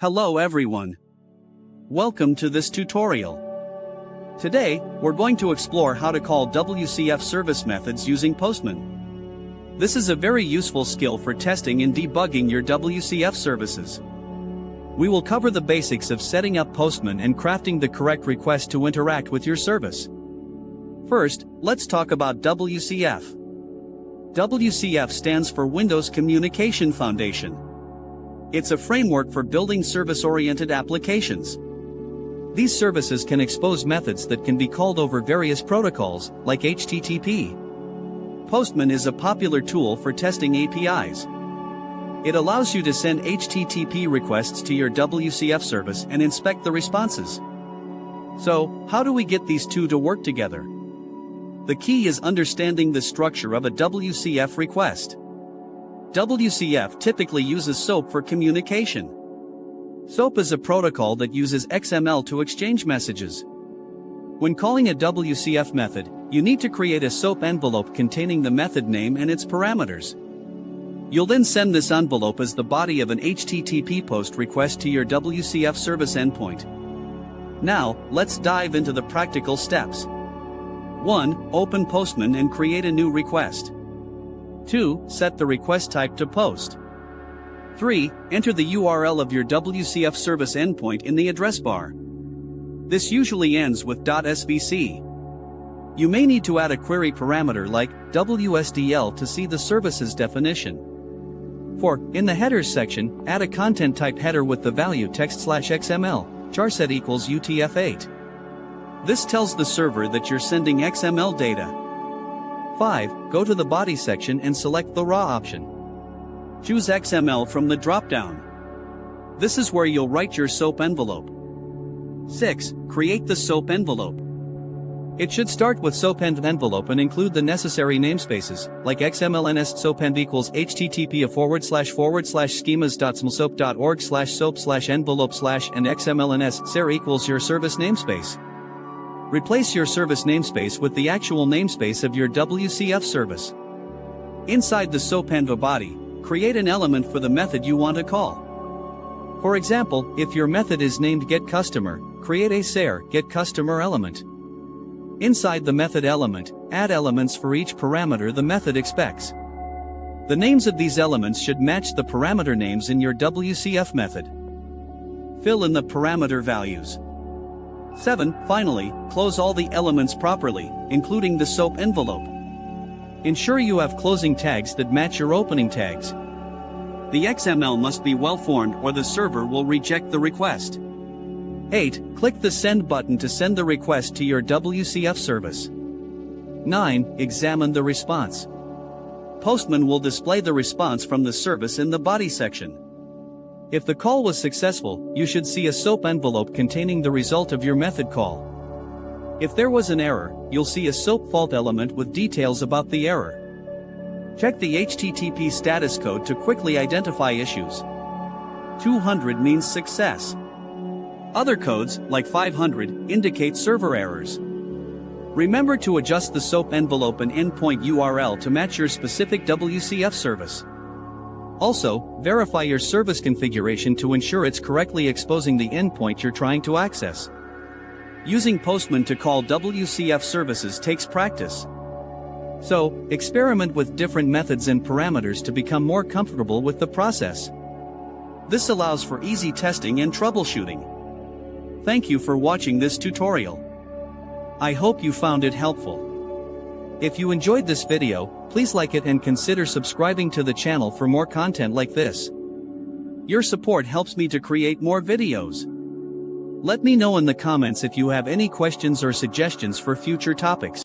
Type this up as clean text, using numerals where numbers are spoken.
Hello everyone. Welcome to this tutorial. Today, we're going to explore how to call WCF service methods using Postman. This is a very useful skill for testing and debugging your WCF services. We will cover the basics of setting up Postman and crafting the correct request to interact with your service. First, let's talk about WCF. WCF stands for Windows Communication Foundation. It's a framework for building service-oriented applications. These services can expose methods that can be called over various protocols, like HTTP. Postman is a popular tool for testing APIs. It allows you to send HTTP requests to your WCF service and inspect the responses. So, how do we get these two to work together? The key is understanding the structure of a WCF request. WCF typically uses SOAP for communication. SOAP is a protocol that uses XML to exchange messages. When calling a WCF method, you need to create a SOAP envelope containing the method name and its parameters. You'll then send this envelope as the body of an HTTP post request to your WCF service endpoint. Now, let's dive into the practical steps. 1. Open Postman and create a new request. 2. Set the request type to post. 3. Enter the URL of your WCF service endpoint in the address bar. This usually ends with .svc. You may need to add a query parameter like WSDL to see the service's definition. 4. In the headers section, add a content type header with the value text/XML, charset equals UTF-8. This tells the server that you're sending XML data. 5. Go to the body section and select the raw option. Choose XML from the drop-down. This is where you'll write your SOAP envelope. 6. Create the SOAP envelope. It should start with SOAP envelope and include the necessary namespaces, like XML soap equals http://schemas.smlsoap.org/soap/envelope/ and XML ser equals your service namespace. Replace your service namespace with the actual namespace of your WCF service. Inside the SOAP env body, create an element for the method you want to call. For example, if your method is named getCustomer, create a ser getCustomer element. Inside the method element, add elements for each parameter the method expects. The names of these elements should match the parameter names in your WCF method. Fill in the parameter values. 7. Finally, close all the elements properly, including the SOAP envelope. Ensure you have closing tags that match your opening tags. The XML must be well-formed or the server will reject the request. 8. Click the Send button to send the request to your WCF service. 9. Examine the response. Postman will display the response from the service in the body section. If the call was successful, you should see a SOAP envelope containing the result of your method call. If there was an error, you'll see a SOAP fault element with details about the error. Check the HTTP status code to quickly identify issues. 200 means success. Other codes, like 500, indicate server errors. Remember to adjust the SOAP envelope and endpoint URL to match your specific WCF service. Also, verify your service configuration to ensure it's correctly exposing the endpoint you're trying to access. Using Postman to call WCF services takes practice. So, experiment with different methods and parameters to become more comfortable with the process. This allows for easy testing and troubleshooting. Thank you for watching this tutorial. I hope you found it helpful. If you enjoyed this video, please like it and consider subscribing to the channel for more content like this. Your support helps me to create more videos. Let me know in the comments if you have any questions or suggestions for future topics.